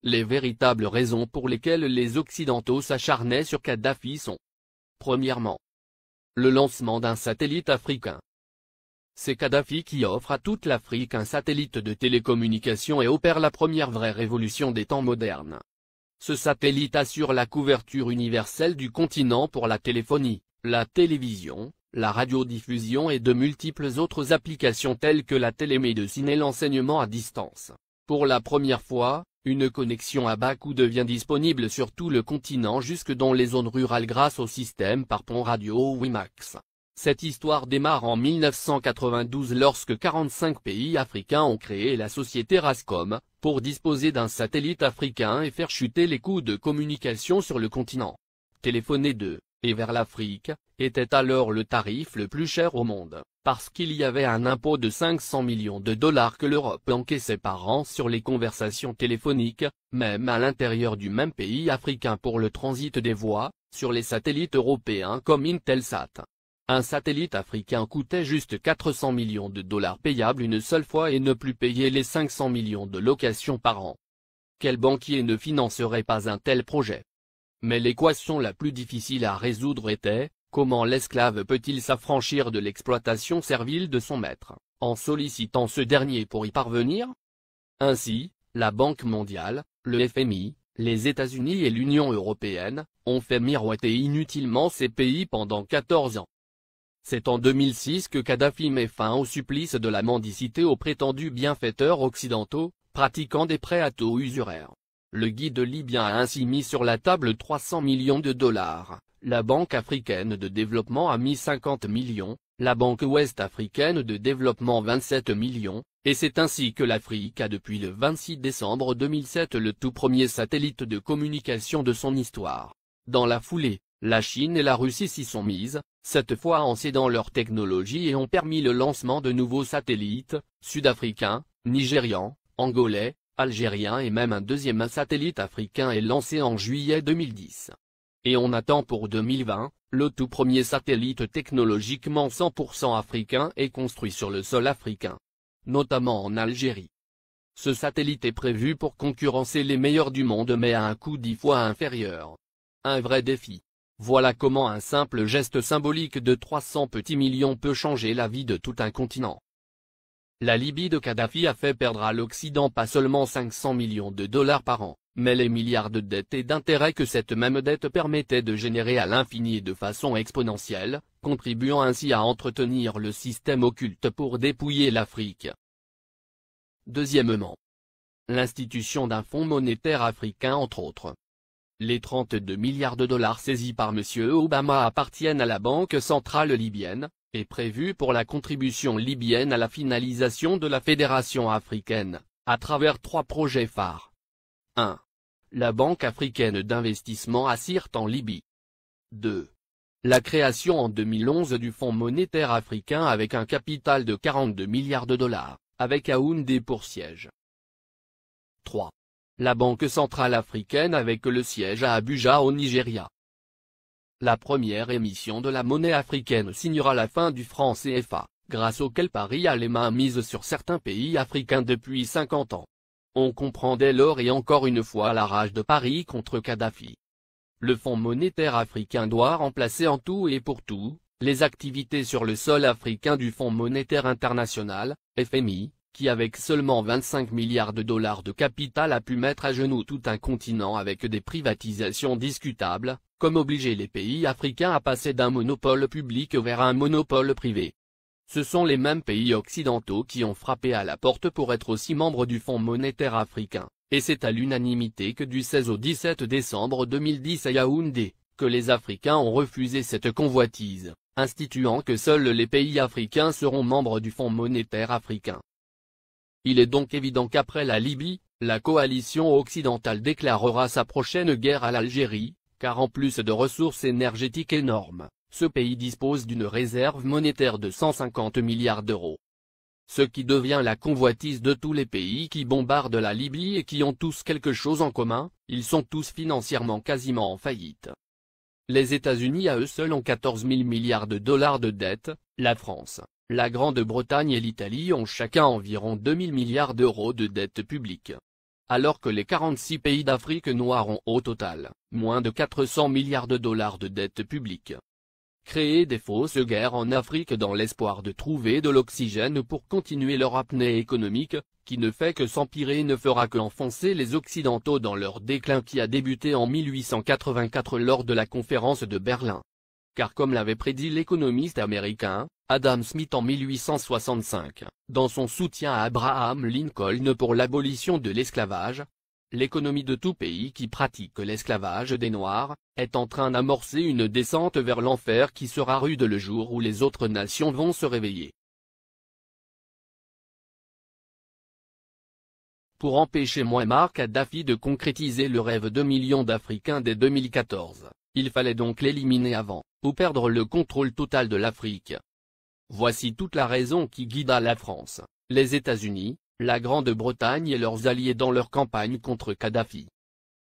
Les véritables raisons pour lesquelles les Occidentaux s'acharnaient sur Kadhafi sont: premièrement, le lancement d'un satellite africain. C'est Kadhafi qui offre à toute l'Afrique un satellite de télécommunication et opère la première vraie révolution des temps modernes. Ce satellite assure la couverture universelle du continent pour la téléphonie, la télévision, la radiodiffusion et de multiples autres applications telles que la télémédecine et l'enseignement à distance. Pour la première fois, une connexion à bas coût devient disponible sur tout le continent jusque dans les zones rurales grâce au système par pont radio WiMAX. Cette histoire démarre en 1992 lorsque 45 pays africains ont créé la société Rascom, pour disposer d'un satellite africain et faire chuter les coûts de communication sur le continent. Téléphoner de et vers l'Afrique était alors le tarif le plus cher au monde, parce qu'il y avait un impôt de 500 millions de dollars que l'Europe encaissait par an sur les conversations téléphoniques, même à l'intérieur du même pays africain pour le transit des voix, sur les satellites européens comme Intelsat. Un satellite africain coûtait juste 400 millions de dollars payables une seule fois et ne plus payer les 500 millions de locations par an. Quel banquier ne financerait pas un tel projet? Mais l'équation la plus difficile à résoudre était: comment l'esclave peut-il s'affranchir de l'exploitation servile de son maître, en sollicitant ce dernier pour y parvenir? Ainsi, la Banque mondiale, le FMI, les États-Unis et l'Union européenne, ont fait miroiter inutilement ces pays pendant 14 ans. C'est en 2006 que Kadhafi met fin au supplice de la mendicité aux prétendus bienfaiteurs occidentaux, pratiquant des prêts à taux usuraires. Le guide libyen a ainsi mis sur la table 300 millions de dollars, la Banque africaine de développement a mis 50 millions, la Banque ouest-africaine de développement 27 millions, et c'est ainsi que l'Afrique a depuis le 26 décembre 2007 le tout premier satellite de communication de son histoire. Dans la foulée, la Chine et la Russie s'y sont mises, cette fois en cédant leur technologie et ont permis le lancement de nouveaux satellites, sud-africains, nigérians, angolais, algériens et même un deuxième satellite africain est lancé en juillet 2010. Et on attend pour 2020, le tout premier satellite technologiquement 100% africain est construit sur le sol africain, notamment en Algérie. Ce satellite est prévu pour concurrencer les meilleurs du monde mais à un coût 10 fois inférieur. Un vrai défi. Voilà comment un simple geste symbolique de 300 petits millions peut changer la vie de tout un continent. La Libye de Kadhafi a fait perdre à l'Occident pas seulement 500 millions de dollars par an, mais les milliards de dettes et d'intérêts que cette même dette permettait de générer à l'infini et de façon exponentielle, contribuant ainsi à entretenir le système occulte pour dépouiller l'Afrique. Deuxièmement, l'institution d'un fonds monétaire africain entre autres. Les 32 milliards de dollars saisis par M. Obama appartiennent à la Banque centrale libyenne, et prévus pour la contribution libyenne à la finalisation de la Fédération africaine, à travers 3 projets phares. 1. La Banque africaine d'investissement à Sirte en Libye. 2. La création en 2011 du Fonds monétaire africain avec un capital de 42 milliards de dollars, avec Yaoundé pour siège. 3. La Banque centrale africaine avec le siège à Abuja au Nigeria. La première émission de la monnaie africaine signera la fin du franc CFA, grâce auquel Paris a les mains mises sur certains pays africains depuis 50 ans. On comprend dès lors et encore une fois la rage de Paris contre Kadhafi. Le Fonds monétaire africain doit remplacer en tout et pour tout, les activités sur le sol africain du Fonds monétaire international, FMI, qui avec seulement 25 milliards de dollars de capital a pu mettre à genoux tout un continent avec des privatisations discutables, comme obliger les pays africains à passer d'un monopole public vers un monopole privé. Ce sont les mêmes pays occidentaux qui ont frappé à la porte pour être aussi membres du Fonds monétaire africain, et c'est à l'unanimité que du 16 au 17 décembre 2010 à Yaoundé, que les Africains ont refusé cette convoitise, instituant que seuls les pays africains seront membres du Fonds monétaire africain. Il est donc évident qu'après la Libye, la coalition occidentale déclarera sa prochaine guerre à l'Algérie, car en plus de ressources énergétiques énormes, ce pays dispose d'une réserve monétaire de 150 milliards d'euros. Ce qui devient la convoitise de tous les pays qui bombardent la Libye et qui ont tous quelque chose en commun, ils sont tous financièrement quasiment en faillite. Les États-Unis à eux seuls ont 14 000 milliards de dollars de dette, la France, la Grande-Bretagne et l'Italie ont chacun environ 2 000 milliards d'euros de dette publique. alors que les 46 pays d'Afrique noire ont au total moins de 400 milliards de dollars de dette publique. Créer des fausses guerres en Afrique dans l'espoir de trouver de l'oxygène pour continuer leur apnée économique, qui ne fait que s'empirer ne fera que enfoncer les Occidentaux dans leur déclin qui a débuté en 1884 lors de la conférence de Berlin. Car comme l'avait prédit l'économiste américain, Adam Smith en 1865, dans son soutien à Abraham Lincoln pour l'abolition de l'esclavage, l'économie de tout pays qui pratique l'esclavage des Noirs, est en train d'amorcer une descente vers l'enfer qui sera rude le jour où les autres nations vont se réveiller. Pour empêcher Mouammar Kadhafi de concrétiser le rêve de millions d'Africains dès 2014, il fallait donc l'éliminer avant, ou perdre le contrôle total de l'Afrique. Voici toute la raison qui guida la France, les États-Unis, la Grande-Bretagne et leurs alliés dans leur campagne contre Kadhafi.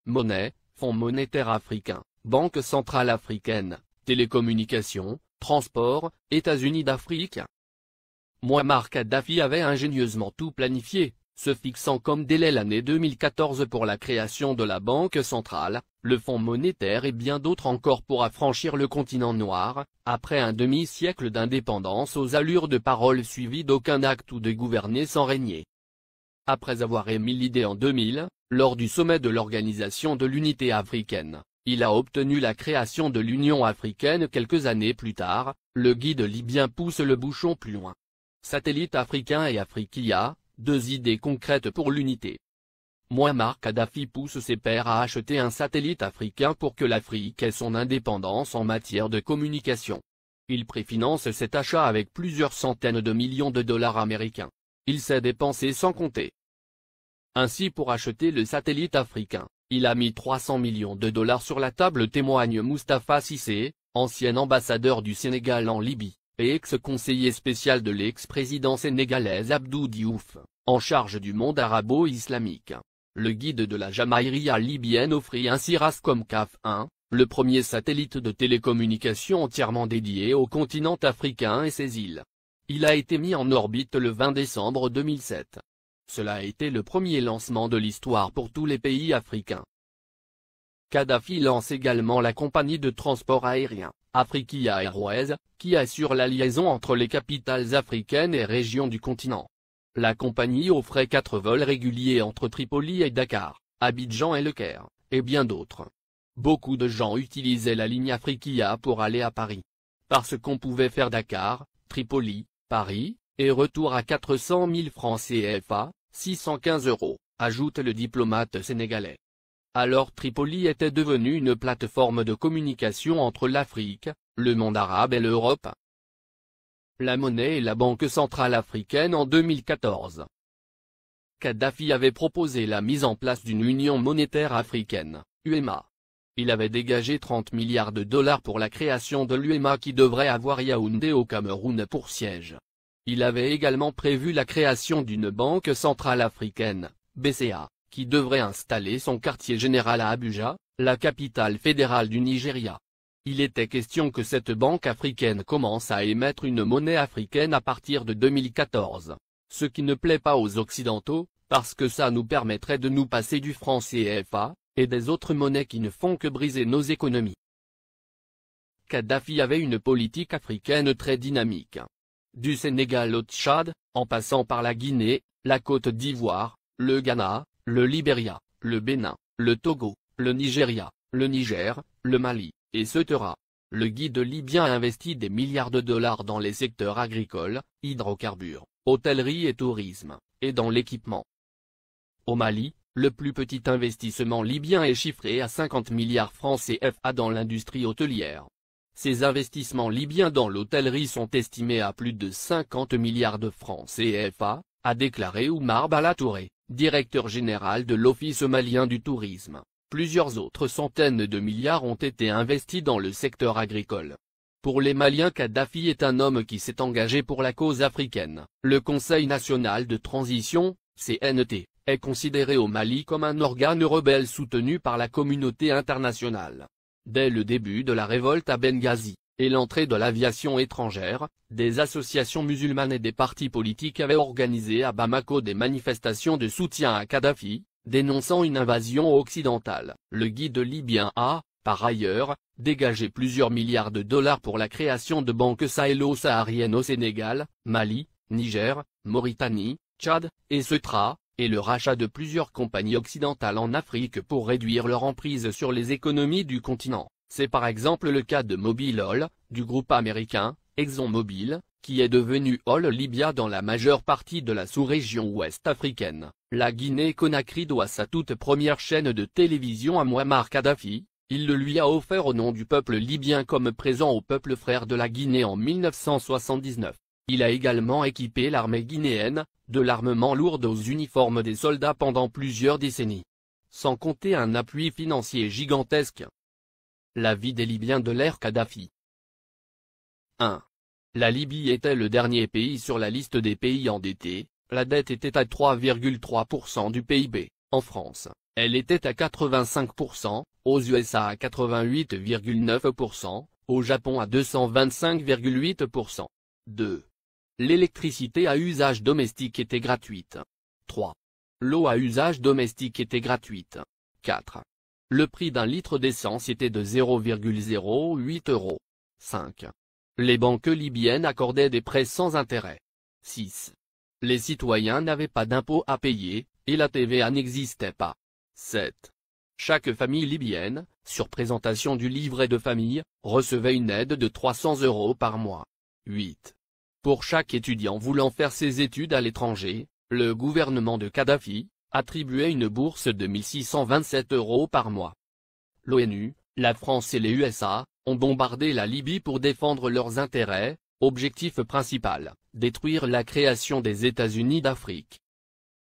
Monnaie, Fonds monétaire africain, Banque centrale africaine, télécommunications, transport, États-Unis d'Afrique. Mouammar Kadhafi avait ingénieusement tout planifié, se fixant comme délai l'année 2014 pour la création de la Banque centrale, le Fonds monétaire et bien d'autres encore pour affranchir le continent noir, après un demi-siècle d'indépendance aux allures de paroles suivies d'aucun acte ou de gouverner sans régner. Après avoir émis l'idée en 2000, lors du sommet de l'Organisation de l'Unité africaine, il a obtenu la création de l'Union africaine quelques années plus tard, le guide libyen pousse le bouchon plus loin. Satellite africain et Afriquia, deux idées concrètes pour l'unité. Mouammar Kadhafi pousse ses pairs à acheter un satellite africain pour que l'Afrique ait son indépendance en matière de communication. Il préfinance cet achat avec plusieurs centaines de millions de dollars américains. Il s'est dépensé sans compter. Ainsi pour acheter le satellite africain, il a mis 300 millions de dollars sur la table, témoigne Moustapha Cissé, ancien ambassadeur du Sénégal en Libye, et ex-conseiller spécial de l'ex-président sénégalais Abdou Diouf, en charge du monde arabo-islamique. Le guide de la Jamaïria libyenne offrit ainsi Rascom CAF 1, le premier satellite de télécommunication entièrement dédié au continent africain et ses îles. Il a été mis en orbite le 20 décembre 2007. Cela a été le premier lancement de l'histoire pour tous les pays africains. Kadhafi lance également la compagnie de transport aérien, Afriquia Airways, qui assure la liaison entre les capitales africaines et régions du continent. La compagnie offrait 4 vols réguliers entre Tripoli et Dakar, Abidjan et Le Caire, et bien d'autres. Beaucoup de gens utilisaient la ligne Afriquia pour aller à Paris. Parce qu'on pouvait faire Dakar, Tripoli, Paris, et retour à 400 000 francs CFA, 615 €, ajoute le diplomate sénégalais. Alors Tripoli était devenue une plateforme de communication entre l'Afrique, le monde arabe et l'Europe. La monnaie et la Banque centrale africaine en 2014. Kadhafi avait proposé la mise en place d'une union monétaire africaine, UEMA. Il avait dégagé 30 milliards de dollars pour la création de l'UEMA qui devrait avoir Yaoundé au Cameroun pour siège. Il avait également prévu la création d'une banque centrale africaine, BCA, qui devrait installer son quartier général à Abuja, la capitale fédérale du Nigeria. Il était question que cette banque africaine commence à émettre une monnaie africaine à partir de 2014, ce qui ne plaît pas aux Occidentaux, parce que ça nous permettrait de nous passer du franc CFA, et des autres monnaies qui ne font que briser nos économies. Kadhafi avait une politique africaine très dynamique. Du Sénégal au Tchad, en passant par la Guinée, la Côte d'Ivoire, le Ghana, le Libéria, le Bénin, le Togo, le Nigeria, le Niger, le Mali, et etc. Le guide libyen a investi des milliards de dollars dans les secteurs agricoles, hydrocarbures, hôtellerie et tourisme, et dans l'équipement. Au Mali, le plus petit investissement libyen est chiffré à 50 milliards francs CFA dans l'industrie hôtelière. Ces investissements libyens dans l'hôtellerie sont estimés à plus de 50 milliards de francs CFA, a déclaré Oumar Balatouré, directeur général de l'Office malien du tourisme. Plusieurs autres centaines de milliards ont été investis dans le secteur agricole. Pour les Maliens, Kadhafi est un homme qui s'est engagé pour la cause africaine. Le Conseil national de transition, CNT, est considéré au Mali comme un organe rebelle soutenu par la communauté internationale. Dès le début de la révolte à Benghazi, et l'entrée de l'aviation étrangère, des associations musulmanes et des partis politiques avaient organisé à Bamako des manifestations de soutien à Kadhafi, dénonçant une invasion occidentale. Le guide libyen a, par ailleurs, dégagé plusieurs milliards de dollars pour la création de banques sahélo-sahariennes au Sénégal, Mali, Niger, Mauritanie, Tchad, et Ceuta, et le rachat de plusieurs compagnies occidentales en Afrique pour réduire leur emprise sur les économies du continent. C'est par exemple le cas de Mobil Oil, du groupe américain, ExxonMobil, qui est devenu Oil Libya dans la majeure partie de la sous-région ouest africaine. La Guinée-Conakry doit sa toute première chaîne de télévision à Mouammar Kadhafi. Il le lui a offert au nom du peuple libyen comme présent au peuple frère de la Guinée en 1979. Il a également équipé l'armée guinéenne, de l'armement lourd aux uniformes des soldats pendant plusieurs décennies. Sans compter un appui financier gigantesque. La vie des Libyens de l'ère Kadhafi. 1. La Libye était le dernier pays sur la liste des pays endettés, la dette était à 3,3% du PIB, en France, elle était à 85%, aux USA à 88,9%, au Japon à 225,8%. 2. L'électricité à usage domestique était gratuite. 3. L'eau à usage domestique était gratuite. 4. Le prix d'un litre d'essence était de 0,08 €. 5. Les banques libyennes accordaient des prêts sans intérêt. 6. Les citoyens n'avaient pas d'impôts à payer, et la TVA n'existait pas. 7. Chaque famille libyenne, sur présentation du livret de famille, recevait une aide de 300 € par mois. 8. Pour chaque étudiant voulant faire ses études à l'étranger, le gouvernement de Kadhafi attribuait une bourse de 1627 € par mois. L'ONU, la France et les USA ont bombardé la Libye pour défendre leurs intérêts, objectif principal, détruire la création des États-Unis d'Afrique.